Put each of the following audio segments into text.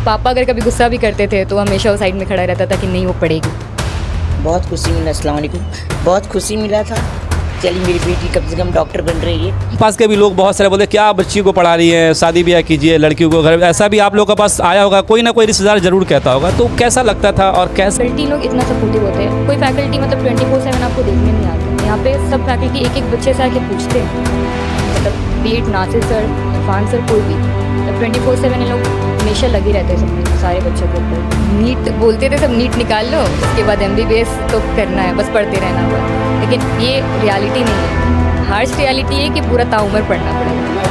पापा अगर कभी गुस्सा भी करते थे तो हमेशा वो साइड में खड़ा रहता था कि नहीं वो पढ़ेगी। बहुत खुशी मिला, अस्सलाम वालेकुम। बहुत खुशी मिला था, चलिए मेरी बेटी कम से कम डॉक्टर बन रही है। पास के भी लोग बहुत सारे बोले क्या बच्ची को पढ़ा रही हैं, शादी ब्याह कीजिए, लड़कियों को घर, ऐसा भी आप लोग के पास आया होगा, कोई ना कोई रिश्तेदार जरूर कहता होगा, तो कैसा लगता था और कैसे? फैकल्टी लोग इतना सपोर्टिव होते हैं, कोई फैकल्टी मतलब 24/7 आपको देखने नहीं आते। यहाँ पे सब फैकल्टी एक एक बच्चे से आके पूछते हैं, मतलब बीट नासिर सर, इरफान सर, कोई भी, मतलब 24/7 ये लोग हमेशा लगे रहते हैं सब सारे बच्चों के ऊपर। नीट बोलते थे सब, नीट निकाल लो, उसके बाद MBBS तो करना है, बस पढ़ते रहना हुआ, लेकिन ये रियलिटी नहीं है। हार्श रियलिटी है कि पूरा ताउम्र पढ़ना पड़ेगा,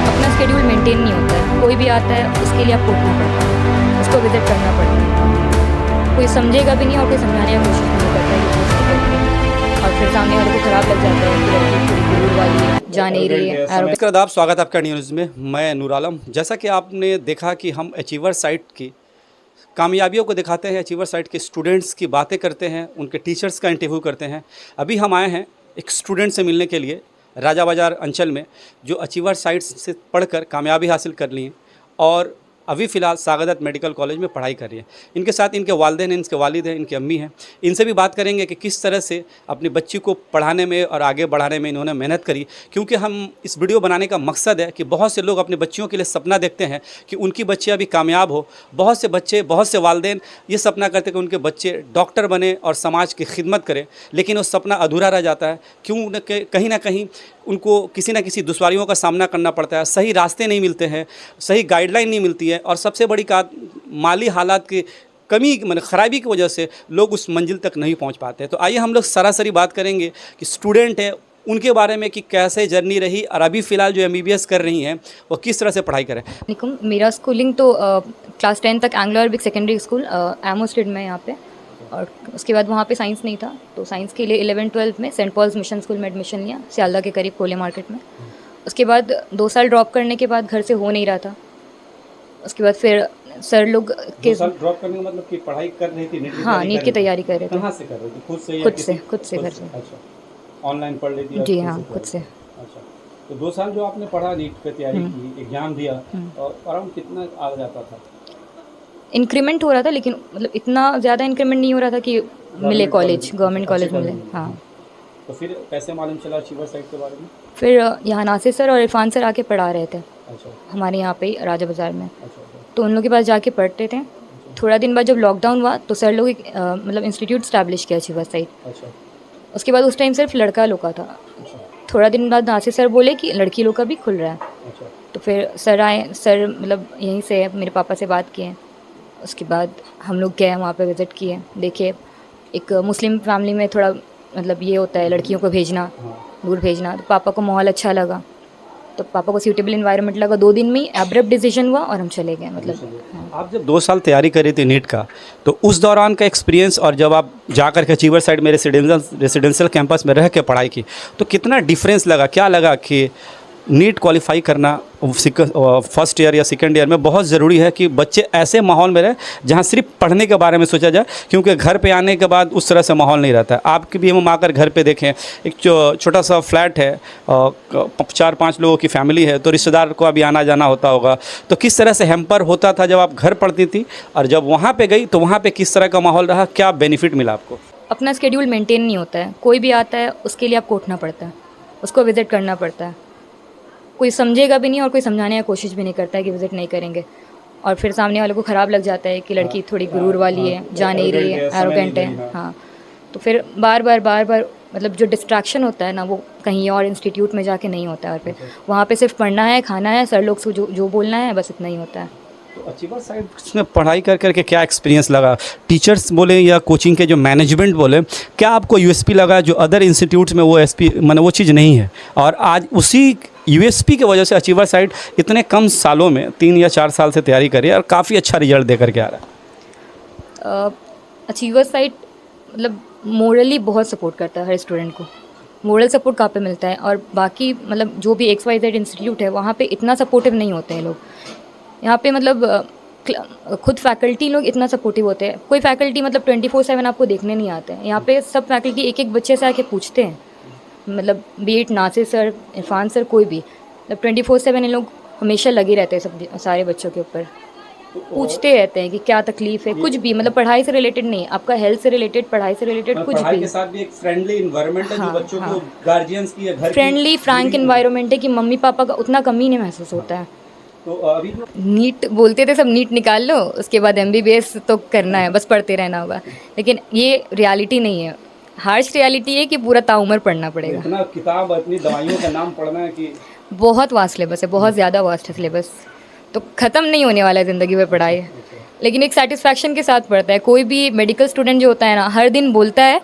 अपना शेड्यूल मेंटेन नहीं होता है। कोई भी आता है उसके लिए आपको उठना पड़ता है, उसको विजिट करना पड़ता है। कोई समझेगा भी नहीं और कोई समझाने की कोशिश नहीं करता है कि कुछ नहीं करते, और फिर सामने वाले को खराब लग जाता है कि लड़की थोड़ी गुरूर वाली है, जा नहीं रही है। नमस्कार आदाब, स्वागत है आपका न्यूज़ में। मैं नूर आलम। जैसा कि आपने देखा कि हम अचीवर साइट की कामयाबियों को दिखाते हैं, अचीवर साइट के स्टूडेंट्स की बातें करते हैं, उनके टीचर्स का इंटरव्यू करते हैं। अभी हम आए हैं एक स्टूडेंट से मिलने के लिए राजा बाज़ार अंचल में, जो अचीवर साइट से पढ़कर कामयाबी हासिल कर ली है और अभी फ़िलहाल सागरदत्त मेडिकल कॉलेज में पढ़ाई कर रही है। इनके साथ इनके वालिदैन हैं, इनके वालिद हैं, इनकी अम्मी हैं। इनसे भी बात करेंगे कि किस तरह से अपनी बच्ची को पढ़ाने में और आगे बढ़ाने में इन्होंने मेहनत करी, क्योंकि हम इस वीडियो बनाने का मकसद है कि बहुत से लोग अपने बच्चियों के लिए सपना देखते हैं कि उनकी बच्चियाँ भी कामयाब हो। बहुत से बच्चे, बहुत से वालिदैन ये सपना करते हैं कि उनके बच्चे डॉक्टर बने और समाज की खिदमत करें, लेकिन वो सपना अधूरा रह जाता है। क्यों कहीं ना कहीं उनको किसी न किसी दुश्वारियों का सामना करना पड़ता है, सही रास्ते नहीं मिलते हैं, सही गाइडलाइन नहीं मिलती है, और सबसे बड़ी बात माली हालात की कमी, मतलब ख़राबी की वजह से लोग उस मंजिल तक नहीं पहुंच पाते। तो आइए हम लोग सरासरी बात करेंगे कि स्टूडेंट है उनके बारे में कि कैसे जर्नी रही, और अभी फ़िलहाल जो MBBS कर रही हैं वो किस तरह से पढ़ाई करें। मेरा स्कूलिंग तो क्लास 10 तक एंग्लो अरबिक सेकेंडरी स्कूल एमो स्टेड में यहाँ पे, और उसके बाद वहाँ पे साइंस नहीं था, तो साइंस के लिए 11-12 में सेंट पॉल्स मिशन स्कूल में एडमिशन लिया, सियालदा के करीब कोले मार्केट में। उसके बाद 2 साल ड्रॉप करने के बाद घर से हो नहीं रहा था। उसके बाद फिर सर लोग के 2 साल ड्रॉप करने का मतलब कि पढ़ाई कर रही थी, हाँ, नीट की तैयारी कर रहे थे। कहाँ से कर रही थी? खुद से या खुद से घर से। अच्छा, ऑनलाइन पढ़ लेती? जी हाँ, खुद से। अच्छा, तो 2 साल जो आपने पढ़ा, नीट की तैयारी की, एग्जाम दिया, और अराउंड कितना आ जाता था? इंक्रीमेंट हो रहा था, लेकिन मतलब इतना ज़्यादा इंक्रीमेंट नहीं हो रहा था कि मिले कॉलेज, गवर्नमेंट कॉलेज मिले। हाँ, तो फिर कैसे मालूम चला अचीवर साइट के बारे में? फिर यहाँ नासिर सर और इरफान सर आके पढ़ा रहे थे अच्छा हमारे यहाँ पे ही राजा बाज़ार में, अच्छा तो उन लोगों के पास जाके पढ़ते थे। थोड़ा दिन बाद जब लॉकडाउन हुआ तो सर लोग मतलब इंस्टीट्यूट स्टैब्लिश किया अचीवर साइट। अच्छा उसके बाद उस टाइम सिर्फ लड़का लोग का था। अच्छा थोड़ा दिन बाद नासिर सर बोले कि लड़की लोग का भी खुल रहा है, अच्छा तो फिर सर आए, सर मतलब यहीं से मेरे पापा से बात किए। उसके बाद हम लोग गए वहाँ पे, विज़िट किए, देखे। एक मुस्लिम फैमिली में थोड़ा मतलब ये होता है लड़कियों को भेजना, दूर भेजना, तो पापा को माहौल अच्छा लगा, तो पापा को सूटेबल इन्वायरमेंट लगा। 2 दिन में ही एब्रप्ट डिसीजन हुआ और हम चले गए। मतलब हाँ। आप जब 2 साल तैयारी कर रही थी नीट का, तो उस दौरान का एक्सपीरियंस, और जब आप जाकर के अचीवर साइड में रेसिडेंशियल कैंपस में रह के पढ़ाई की, तो कितना डिफरेंस लगा? क्या लगा कि नीट क्वालिफाई करना फर्स्ट ईयर या सेकेंड ईयर में बहुत ज़रूरी है कि बच्चे ऐसे माहौल में रहे जहाँ सिर्फ पढ़ने के बारे में सोचा जाए, क्योंकि घर पे आने के बाद उस तरह से माहौल नहीं रहता है। आपके भी हम आकर घर पे देखें, एक छोटा सा फ्लैट है, 4-5 लोगों की फैमिली है, तो रिश्तेदार को अभी आना जाना होता होगा, तो किस तरह से हैम्पर होता था जब आप घर पढ़ती थी, और जब वहाँ पर गई तो वहाँ पर किस तरह का माहौल रहा, क्या बेनिफिट मिला आपको? अपना स्केड्यूल मेंटेन नहीं होता है, कोई भी आता है उसके लिए आपको उठना पड़ता है, उसको विज़िट करना पड़ता है। कोई समझेगा भी नहीं और कोई समझाने की कोशिश भी नहीं करता है कि विज़िट नहीं करेंगे, और फिर सामने वाले को ख़राब लग जाता है कि लड़की थोड़ी गुरूर वाली है, जा नहीं रही है, एरोगेंट है। हाँ, तो फिर बार बार मतलब जो डिस्ट्रैक्शन होता है ना, वो कहीं और इंस्टीट्यूट में जाके नहीं होता है, और फिर वहाँ पे सिर्फ पढ़ना है, खाना है, सर लोग से जो बोलना है, बस इतना ही होता है। तो अचीवर साइट में पढ़ाई कर करके क्या एक्सपीरियंस लगा? टीचर्स बोले या कोचिंग के जो मैनेजमेंट बोले, क्या आपको USP लगा जो अदर इंस्टीट्यूट्स में वो मतलब वो चीज़ नहीं है, और आज उसी USP की वजह से अचीवर साइट इतने कम सालों में 3 या 4 साल से तैयारी करी और काफ़ी अच्छा रिजल्ट दे करके आ रहा है? अचीवर साइट मतलब मोरली बहुत सपोर्ट करता है हर स्टूडेंट को। मोरल सपोर्ट कहाँ पे मिलता है, और बाकी मतलब जो भी XYZ इंस्टीट्यूट है वहाँ पे इतना सपोर्टिव नहीं होते हैं लोग। यहाँ पे मतलब खुद फैकल्टी लोग इतना सपोर्टिव होते हैं, कोई फैकल्टी मतलब 24/7 आपको देखने नहीं आते हैं। यहाँ पे सब फैकल्टी एक एक बच्चे से आके पूछते हैं, मतलब बीट नासिर सर, इरफान सर, कोई भी, मतलब 24/7 ये लोग हमेशा लगे रहते हैं सब सारे बच्चों के ऊपर। पूछते रहते हैं कि क्या तकलीफ है, कुछ भी मतलब पढ़ाई से रिलेटेड नहीं, आपका हेल्थ से रिलेटेड, पढ़ाई से रिलेटेड कुछ पढ़ाई भी। के साथ भी एक फ्रेंडली इन्वायरमेंट है जो हाँ, बच्चों हाँ। को गार्जियंस की या घर की फ्रेंडली फ्रैंक इन्वायरमेंट है कि मम्मी पापा का उतना कमी नहीं महसूस होता है। तो अभी नीट बोलते थे सब, नीट निकाल लो उसके बाद एमबीबीएस तो करना है, बस पढ़ते रहना होगा, लेकिन ये रियलिटी नहीं है। हार्श रियलिटी है कि पूरा ताउम्र पढ़ना पड़ेगा। इतना किताब इतनी दवाइयों का नाम पढ़ना है कि बहुत वास्ट सिलेबस है, बहुत ज़्यादा वास्ट है सिलेबस, तो ख़त्म नहीं होने वाला है ज़िंदगी में पढ़ाई। लेकिन एक सेटिस्फैक्शन के साथ पढ़ता है। कोई भी मेडिकल स्टूडेंट जो होता है ना, हर दिन बोलता है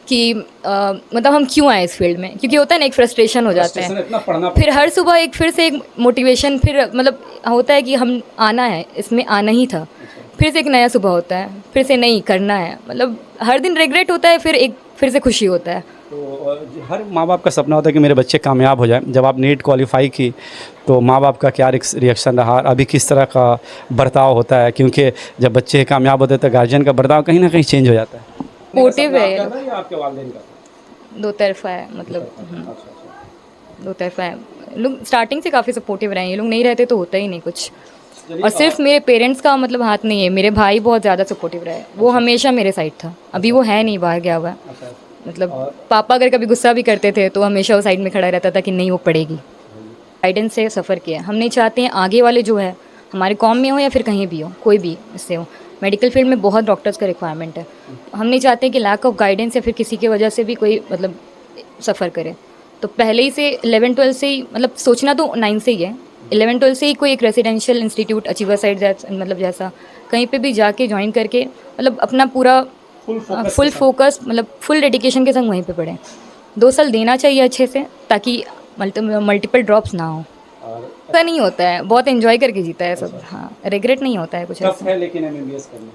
कि मतलब हम क्यों आए इस फील्ड में, क्योंकि होता है ना एक फ्रस्ट्रेशन हो जाता स्टेशन है। इतना पढ़ना फिर हर सुबह एक फिर से एक मोटिवेशन, फिर मतलब होता है कि हम आना है, इसमें आना ही था। फिर से एक नया सुबह होता है, फिर से नहीं करना है, मतलब हर दिन रिग्रेट होता है, फिर से खुशी होता है। तो हर माँ बाप का सपना होता है कि मेरे बच्चे कामयाब हो जाएं। जब आप नीट क्वालिफाई की तो माँ बाप का क्या रिएक्शन रहा, अभी किस तरह का बर्ताव होता है? क्योंकि जब बच्चे कामयाब होते हैं तो गार्जियन का बर्ताव कहीं ना कहीं चेंज हो जाता है। सपोर्टिव है ये आपका था या आपके वालिदैन का था? दो तरफा है, मतलब अच्छा। दो तरफा है। लोग स्टार्टिंग से काफ़ी सपोर्टिव रहे हैं, ये लोग नहीं रहते तो होता ही नहीं कुछ। चलिए, और सिर्फ मेरे पेरेंट्स का मतलब हाथ नहीं है, मेरे भाई बहुत ज़्यादा सपोर्टिव रहे, वो हमेशा मेरे साइड था। अभी वो है नहीं, बाहर गया हुआ है। अच्छा। मतलब पापा अगर कभी गुस्सा भी करते थे तो हमेशा वो साइड में खड़ा रहता था कि नहीं वो पढ़ेगी। गाइडेंस से सफ़र किया। हम नहीं चाहते हैं आगे वाले जो है हमारे कॉम में हो या फिर कहीं भी हो, कोई भी इससे हो। मेडिकल फील्ड में बहुत डॉक्टर्स का रिक्वायरमेंट है। हम नहीं चाहते कि लैक ऑफ गाइडेंस या फिर किसी की वजह से भी कोई मतलब सफ़र करे। तो पहले ही से 11-12 से ही मतलब सोचना तो 9 से ही है, 11-12 से ही कोई एक रेसिडेंशियल इंस्टीट्यूट अचीवर साइड मतलब जैसा कहीं पे भी जाके ज्वाइन करके मतलब अपना पूरा फुल फोकस मतलब फुल डेडिकेशन के संग वहीं पे पढ़ें। 2 साल देना चाहिए अच्छे से, ताकि मल्टीपल ड्रॉप्स ना हो। ऐसा नहीं होता है, बहुत एंजॉय करके जीता है सब। हाँ, रिग्रेट नहीं होता है कुछ टफ ऐसा। है लेकिन एमबीबीएस करना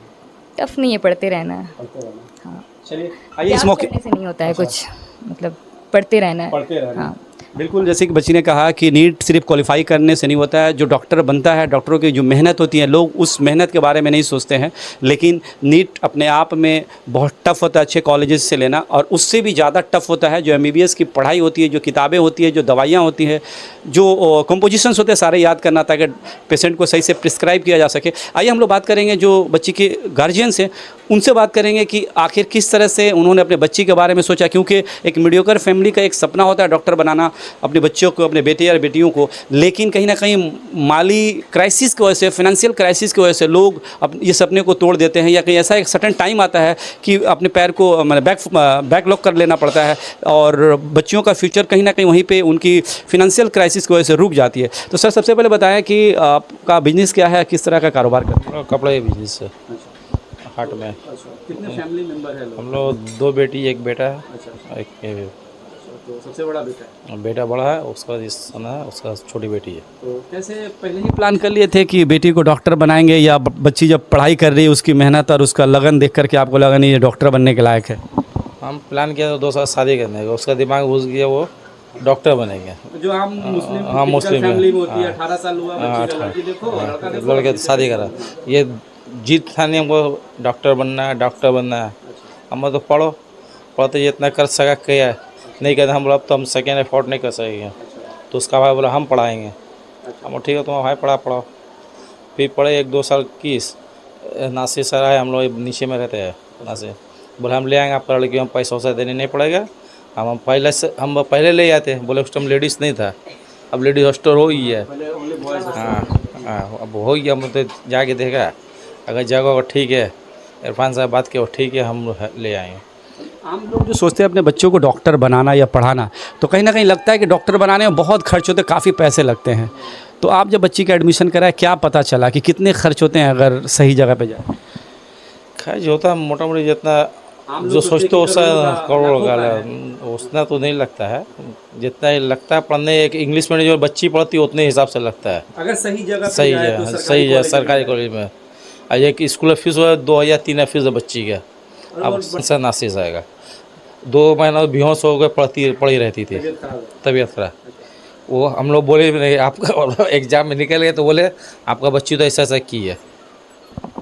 टफ नहीं है, पढ़ते रहना है। पढ़ते रहना। हाँ, चलिए आइए इस याद मौके करने से नहीं होता है कुछ, मतलब पढ़ते रहना है। पढ़ते रहना। हाँ, बिल्कुल, जैसे कि बच्ची ने कहा कि नीट सिर्फ क्वालिफाई करने से नहीं होता है। जो डॉक्टर बनता है, डॉक्टरों की जो मेहनत होती है, लोग उस मेहनत के बारे में नहीं सोचते हैं। लेकिन नीट अपने आप में बहुत टफ होता है अच्छे कॉलेजेस से लेना, और उससे भी ज़्यादा टफ होता है जो एमबीबीएस की पढ़ाई होती है, जो किताबें होती है, जो दवाइयाँ होती हैं, जो कंपोजिशंस होते हैं, सारे याद करना ताकि पेशेंट को सही से प्रिस्क्राइब किया जा सके। आइए हम लोग बात करेंगे जो बच्ची के गार्जियंस हैं, उनसे बात करेंगे कि आखिर किस तरह से उन्होंने अपने बच्ची के बारे में सोचा। क्योंकि एक मीडियोकर फैमिली का एक सपना होता है डॉक्टर बनाना अपने बच्चों को, अपने बेटे या बेटियों को, लेकिन कहीं ना कहीं माली क्राइसिस की वजह से, फाइनेंशियल क्राइसिस की वजह से लोग ये सपने को तोड़ देते हैं, या कहीं ऐसा एक सर्टेन टाइम आता है कि अपने पैर को बैकलॉक कर लेना पड़ता है, और बच्चियों का फ्यूचर कहीं ना कहीं वहीं पे उनकी फाइनेंशियल क्राइसिस की वजह से रुक जाती है। तो सर, सबसे पहले बताएं कि आपका बिजनेस क्या है, किस तरह का कारोबार करते हैं? कपड़े का बिजनेस है हाट में। कितने फैमिली मेंबर है? हम लोग 2 बेटी 1 बेटा है। एक तो सबसे बड़ा बेटा है। बेटा बड़ा है, उसका इस समय है, उसका छोटी बेटी है। तो कैसे पहले ही प्लान कर लिए थे कि बेटी को डॉक्टर बनाएंगे, या बच्ची जब पढ़ाई कर रही है उसकी मेहनत और उसका लगन देख करके आपको लगा नहीं ये डॉक्टर बनने के लायक है? हम प्लान किया था 2 साल शादी करने का, उसका दिमाग घुस गया, वो डॉक्टर बनेंगे। जो हम मुस्लिम हाँ, मुस्लिम फैमिली में है। होती है, हाँ। 18 साल हुआ, बच्ची का लड़की देखो और लड़का देखो, लड़के तो शादी करा, ये जीत था नहीं हमको, डॉक्टर बनना है, डॉक्टर बनना है। हम तो पढ़ते जितना कर सका किया, नहीं कहते हम बोला अब तो हम सेकेंड अफोर्ड नहीं कर सकेंगे। तो उसका भाई बोला हम पढ़ाएंगे। हम ठीक है, तुम्हारा भाई पढ़ाओ। फिर पढ़े 1-2 साल की नासिर सर है, हम लोग नीचे में रहते हैं नासिर, बोले हम ले आएंगे आपका लड़की, हम पैसा वैसा देने नहीं पड़ेगा, हम पहले ले आते। बोले उस टाइम लेडीज़ नहीं था, अब लेडीज़ हॉस्टल हो गई है। हाँ, अब हो गया, हम तो जाके देखा, अगर जगह ठीक है, इरफान साहब बात किया ठीक है, हम ले आएंगे। आम लोग जो सोचते हैं अपने बच्चों को डॉक्टर बनाना या पढ़ाना, तो कहीं ना कहीं लगता है कि डॉक्टर बनाने में बहुत खर्च होते हैं, काफ़ी पैसे लगते हैं। तो आप जब बच्ची का एडमिशन कराए, क्या पता चला कि कितने खर्च होते हैं अगर सही जगह पे जाए? खर्च होता है मोटा मोटी जितना जो सोचते हो उसका करोड़ का, उतना तो नहीं लगता है जितना लगता है पढ़ने। एक इंग्लिश मीडियम जो बच्ची पढ़ती है उतने हिसाब से लगता है, अगर सही जगह सही है सरकारी कॉलेज में। और एक स्कूल फीस है 2000-3000 फीस है बच्ची का। अब सर नासिस आएगा, 2 महीना बेहोश हो गए, पढ़ी रहती थी, तबीयत खराब। वो हम लोग बोले भी नहीं, आपका एग्जाम में निकल गए तो बोले आपका बच्ची तो ऐसा की है।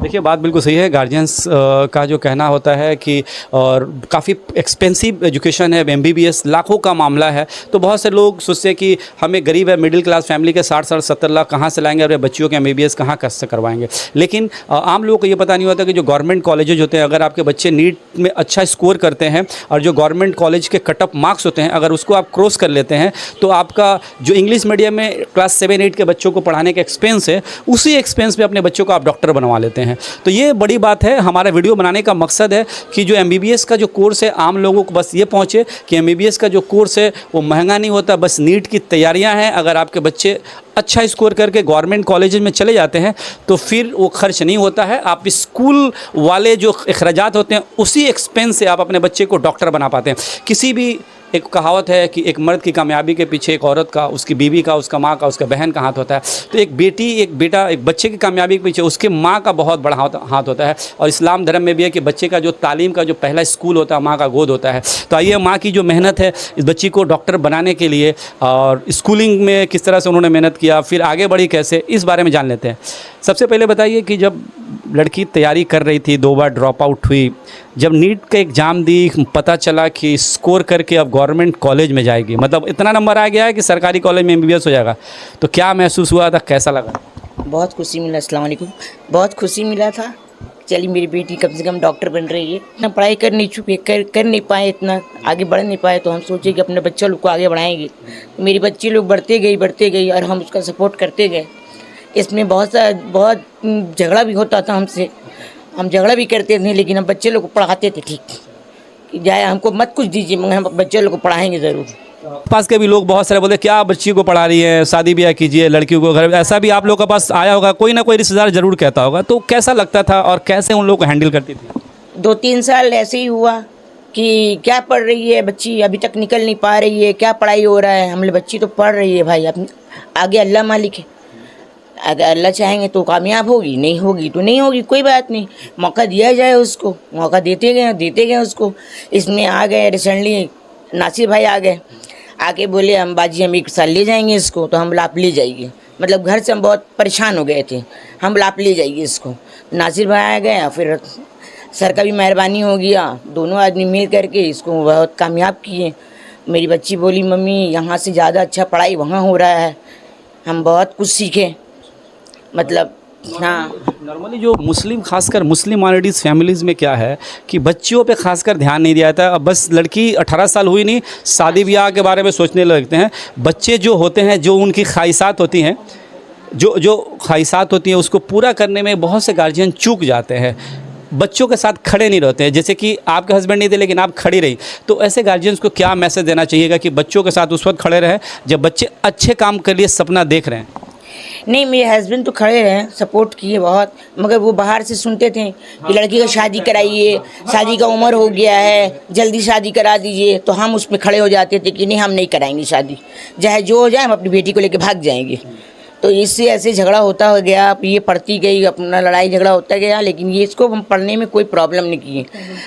देखिए बात बिल्कुल सही है। गार्जियंस का जो कहना होता है कि और काफ़ी एक्सपेंसिव एजुकेशन है, एमबीबीएस लाखों का मामला है, तो बहुत से लोग सोचते हैं कि हमें गरीब है, मिडिल क्लास फैमिली के 60-70 लाख कहाँ से लाएंगे, अपने बच्चियों के एमबीबीएस कहाँ से करवाएंगे। लेकिन आम लोगों को ये पता नहीं होता कि जो गवर्नमेंट कॉलेजेज होते हैं, अगर आपके बच्चे नीट में अच्छा स्कोर करते हैं और जो गवर्नमेंट कॉलेज के कट ऑफ मार्क्स होते हैं अगर उसको आप क्रॉस कर लेते हैं, तो आपका जो इंग्लिश मीडियम में क्लास 7-8 के बच्चों को पढ़ाने का एक्सपेंस है, उसी एक्सपेंस में अपने बच्चों को आप डॉक्टर बनवा लेते हैं। तो ये बड़ी बात है। हमारा वीडियो बनाने का मकसद है कि जो एमबीबीएस का जो कोर्स है आम लोगों को बस ये पहुंचे कि एमबीबीएस का जो कोर्स है वो महंगा नहीं होता, बस नीट की तैयारियां हैं। अगर आपके बच्चे अच्छा स्कोर करके गवर्नमेंट कॉलेज में चले जाते हैं तो फिर वो खर्च नहीं होता है। आप स्कूल वाले जो अखराजात होते हैं उसी एक्सपेंस से आप अपने बच्चे को डॉक्टर बना पाते हैं। किसी भी एक कहावत है कि एक मर्द की कामयाबी के पीछे एक औरत का, उसकी बीवी का, उसका माँ का, उसका बहन का हाथ होता है। तो एक बेटी, एक बेटा, एक बच्चे की कामयाबी के पीछे उसके माँ का बहुत बड़ा हाथ होता है। और इस्लाम धर्म में भी है कि बच्चे का जो तालीम का जो पहला स्कूल होता है माँ का गोद होता है। तो आइए माँ की जो मेहनत है इस बच्ची को डॉक्टर बनाने के लिए और स्कूलिंग में किस तरह से उन्होंने मेहनत किया, फिर आगे बढ़ी कैसे, इस बारे में जान लेते हैं। सबसे पहले बताइए कि जब लड़की तैयारी कर रही थी, 2 बार ड्रॉप आउट हुई, जब नीट का एग्ज़ाम दी, पता चला कि स्कोर करके अब गवर्नमेंट कॉलेज में जाएगी, मतलब इतना नंबर आ गया है कि सरकारी कॉलेज में एमबीबीएस हो जाएगा, तो क्या महसूस हुआ था, कैसा लगा? बहुत खुशी मिला। अस्सलाम वालेकुम। बहुत खुशी मिला था। चलिए मेरी बेटी कम से कम डॉक्टर बन रही है। इतना पढ़ाई कर नहीं चुके, कर नहीं पाए, इतना आगे बढ़ नहीं पाए, तो हम सोचे कि अपने बच्चे लोग को आगे बढ़ाएंगे। मेरी बच्ची लोग बढ़ते गई और हम उसका सपोर्ट करते गए। इसमें बहुत झगड़ा भी होता था हमसे, हम झगड़ा भी करते थे, लेकिन हम बच्चे लोग को पढ़ाते थे ठीक कि जाए, हमको मत कुछ दीजिए मगर हम बच्चे लोग को पढ़ाएंगे ज़रूर। पास के भी लोग बहुत सारे बोले क्या बच्ची को पढ़ा रही है, शादी ब्याह कीजिए, लड़कियों को घर, ऐसा भी आप लोग के पास आया होगा, कोई ना कोई रिश्तेदार ज़रूर कहता होगा, तो कैसा लगता था और कैसे उन लोग को हैंडल करती थी? 2-3 साल ऐसे ही हुआ कि क्या पढ़ रही है बच्ची, अभी तक निकल नहीं पा रही है, क्या पढ़ाई हो रहा है। हमने बच्ची तो पढ़ रही है भाई, अब आगे अल्लाह मालिक है, अगर अल्लाह चाहेंगे तो कामयाब होगी, नहीं होगी तो नहीं होगी, कोई बात नहीं, मौका दिया जाए उसको। मौका देते गए उसको। इसमें आ गए रिसेंटली नासिर भाई आ गए, आके बोले हम बाजी हम 1 साल ले जाएंगे इसको, तो हम बोला आप ले जाइए। मतलब घर से हम बहुत परेशान हो गए थे, हम बोला आप ले जाइए इसको। नासिर भाई आ गए, फिर सर का भी मेहरबानी हो गया, दोनों आदमी मिल करके इसको बहुत कामयाब किए। मेरी बच्ची बोली मम्मी यहाँ से ज़्यादा अच्छा पढ़ाई वहाँ हो रहा है, हम बहुत कुछ सीखे। मतलब हाँ, नॉर्मली जो मुस्लिम, खासकर मुस्लिम माइनॉरिटीज़ फैमिलीज़ में क्या है कि बच्चियों पे खासकर ध्यान नहीं दिया जाता। अब बस लड़की 18 साल हुई नहीं, शादी ब्याह के बारे में सोचने लगते हैं। बच्चे जो होते हैं, जो उनकी ख्वाहिशात होती हैं, जो ख्वाहिशात होती हैं उसको पूरा करने में बहुत से गार्जियन चूक जाते हैं, बच्चों के साथ खड़े नहीं रहते हैं। जैसे कि आपके हस्बैंड नहीं थे लेकिन आप खड़ी रही, तो ऐसे गार्जियंस को क्या मैसेज देना चाहिएगा कि बच्चों के साथ उस वक्त खड़े रहें जब बच्चे अच्छे काम के लिए सपना देख रहे हैं? नहीं, मेरे हस्बैंड तो खड़े रहे, सपोर्ट किए बहुत, मगर वो बाहर से सुनते थे कि लड़की का शादी कराइए, शादी का उम्र हो गया है, जल्दी शादी करा दीजिए, तो हम उसमें खड़े हो जाते थे कि नहीं हम नहीं कराएंगे शादी, चाहे जो हो जाए हम अपनी बेटी को लेकर भाग जाएंगे। तो इससे ऐसे झगड़ा होता हो गया, अब ये पढ़ती गई, अपना लड़ाई झगड़ा होता गया, लेकिन ये इसको हम पढ़ने में कोई प्रॉब्लम नहीं किए।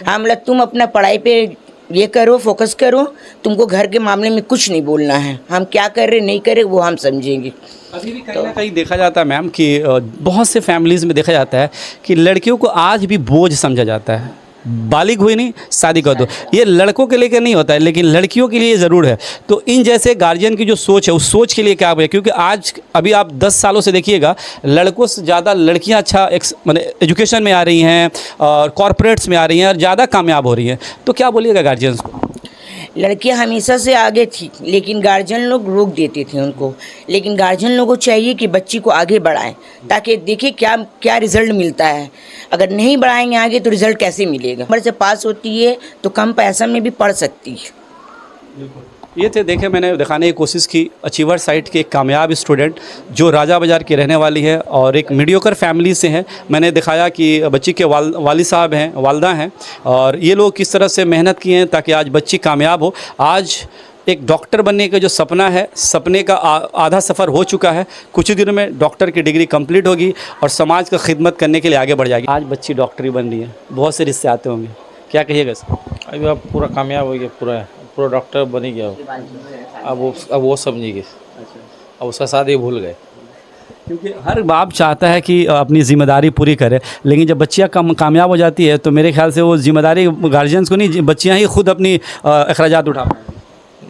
हम बोला तुम अपना पढ़ाई पे ये करो, फोकस करो, तुमको घर के मामले में कुछ नहीं बोलना है, हम क्या कर रहे नहीं करे वो हम समझेंगे। अभी भी कहीं ना कहीं देखा जाता है मैम कि बहुत से फैमिलीज़ में देखा जाता है कि लड़कियों को आज भी बोझ समझा जाता है, बालिग हुई नहीं शादी कर दो। ये लड़कों के लिए नहीं होता है लेकिन लड़कियों के लिए ज़रूर है। तो इन जैसे गार्जियन की जो सोच है उस सोच के लिए क्या है, क्योंकि आज अभी आप 10 सालों से देखिएगा लड़कों से ज़्यादा लड़कियां अच्छा मतलब एजुकेशन में आ रही हैं और कॉरपोरेट्स में आ रही हैं और ज़्यादा कामयाब हो रही हैं, तो क्या बोलिएगा गार्जियंस को? लड़कियां हमेशा से आगे थी लेकिन गार्जियन लोग रोक देते थे उनको, लेकिन गार्जियन लोगों को चाहिए कि बच्ची को आगे बढ़ाएं ताकि देखें क्या क्या रिज़ल्ट मिलता है। अगर नहीं बढ़ाएंगे आगे तो रिज़ल्ट कैसे मिलेगा। नंबर से पास होती है तो कम पैसा में भी पढ़ सकती है। ये थे, देखे मैंने दिखाने की कोशिश की अचीवर साइट के एक कामयाब स्टूडेंट जो राजा बाज़ार की रहने वाली है और एक मीडियोकर फैमिली से हैं। मैंने दिखाया कि बच्ची के वालिद साहब हैं, वालदा हैं, और ये लोग किस तरह से मेहनत किए हैं ताकि आज बच्ची कामयाब हो। आज एक डॉक्टर बनने का जो सपना है, सपने का आधा सफ़र हो चुका है। कुछ ही दिनों में डॉक्टर की डिग्री कंप्लीट होगी और समाज का खिदमत करने के लिए आगे बढ़ जाएगी। आज बच्ची डॉक्टरी बन रही है, बहुत से रिश्ते आते होंगे, क्या कहिएगा सर? अभी आप पूरा कामयाब हो गया, पूरा डॉक्टर बन ही गया। अब वो समझिए, अब उसका शादी भूल गए। क्योंकि हर बाप चाहता है कि अपनी ज़िम्मेदारी पूरी करे, लेकिन जब बच्चियाँ कामयाब हो जाती है तो मेरे ख्याल से वो ज़िम्मेदारी गार्जियंस को नहीं, बच्चियाँ ही खुद अपनी अखराजात उठा पाएँ।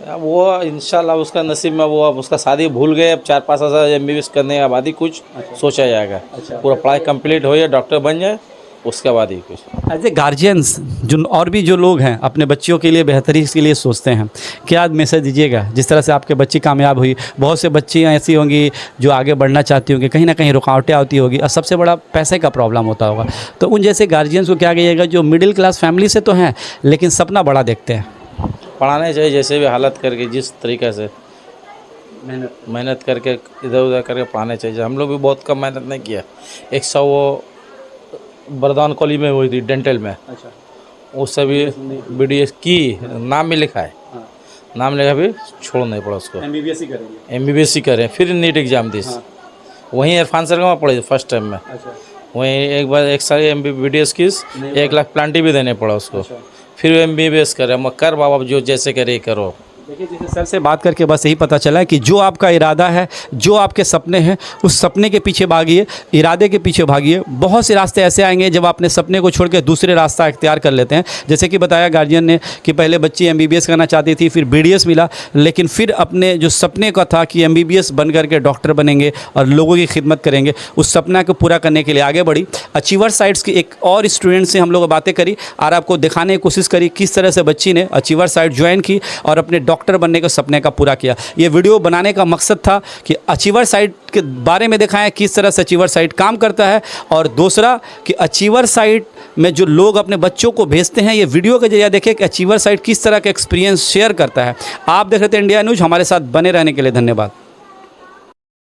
अब वो इंशाल्लाह उसका नसीब में, वो अब उसका शादी भूल गए, अब 4-5 हज़ार MBBS करने के बाद ही कुछ सोचा जाएगा। पूरा पढ़ाई कंप्लीट हो जाए, डॉक्टर बन जाए, उसके बाद ही कुछ। एज ए गार्जियंस जो और भी जो लोग हैं अपने बच्चियों के लिए बेहतरी के लिए सोचते हैं, क्या मैसेज दीजिएगा? जिस तरह से आपके बच्ची कामयाब हुई, बहुत से बच्चियाँ ऐसी होंगी जो आगे बढ़ना चाहती होंगी, कहीं ना कहीं रुकावटें आती होगी और सबसे बड़ा पैसे का प्रॉब्लम होता होगा, तो उन जैसे गार्जियंस को क्या कहिएगा जो मिडिल क्लास फैमिली से तो हैं लेकिन सपना बड़ा देखते हैं? पढ़ाने चाहिए जैसे भी हालत करके, जिस तरीके से मेहनत करके इधर उधर करके पढ़ाने चाहिए। हम लोग भी बहुत कम मेहनत नहीं किया। 100 वो बरदान कॉलेज में हुई थी डेंटल में, अच्छा, उससे भी BDS की नाम भी लिखा है, नाम लिखा भी छोड़ना पड़ा उसको। MBBS ही करेंगे। MBBS ही करें, फिर नीट एग्ज़ाम दी। वहीं इरफान सर का पढ़ी फर्स्ट टाइम में। अच्छा, वहीं एक बार एक साल BDS की 1 लाख प्लांटी भी देने पड़ा उसको। फिर MBBS करे, मैं कर बाबा जो जैसे करे करो। देखिए जैसे सर से बात करके बस यही पता चला है कि जो आपका इरादा है, जो आपके सपने हैं, उस सपने के पीछे भागिए, इरादे के पीछे भागिए। बहुत से रास्ते ऐसे आएंगे जब अपने सपने को छोड़ के दूसरे रास्ता इख्तियार कर लेते हैं। जैसे कि बताया गार्जियन ने कि पहले बच्ची MBBS करना चाहती थी, फिर BDS मिला, लेकिन फिर अपने जो सपने का था कि MBBS बन करके डॉक्टर बनेंगे और लोगों की खिदमत करेंगे, उस सपना को पूरा करने के लिए आगे बढ़ी। अचीवर साइट्स की एक और स्टूडेंट से हम लोग बातें करी और आपको दिखाने की कोशिश करी किस तरह से बच्ची ने अचीवर साइट ज्वाइन की और अपने डॉक्टर बनने के सपने का पूरा किया। ये वीडियो बनाने का मकसद था कि अचीवर साइट के बारे में दिखाएं किस तरह से अचीवर साइट काम करता है, और दूसरा कि अचीवर साइट में जो लोग अपने बच्चों को भेजते हैं, ये वीडियो के जरिए देखें कि अचीवर साइट किस तरह का एक्सपीरियंस शेयर करता है। आप देख रहे थे इंडिया न्यूज़, हमारे साथ बने रहने के लिए धन्यवाद।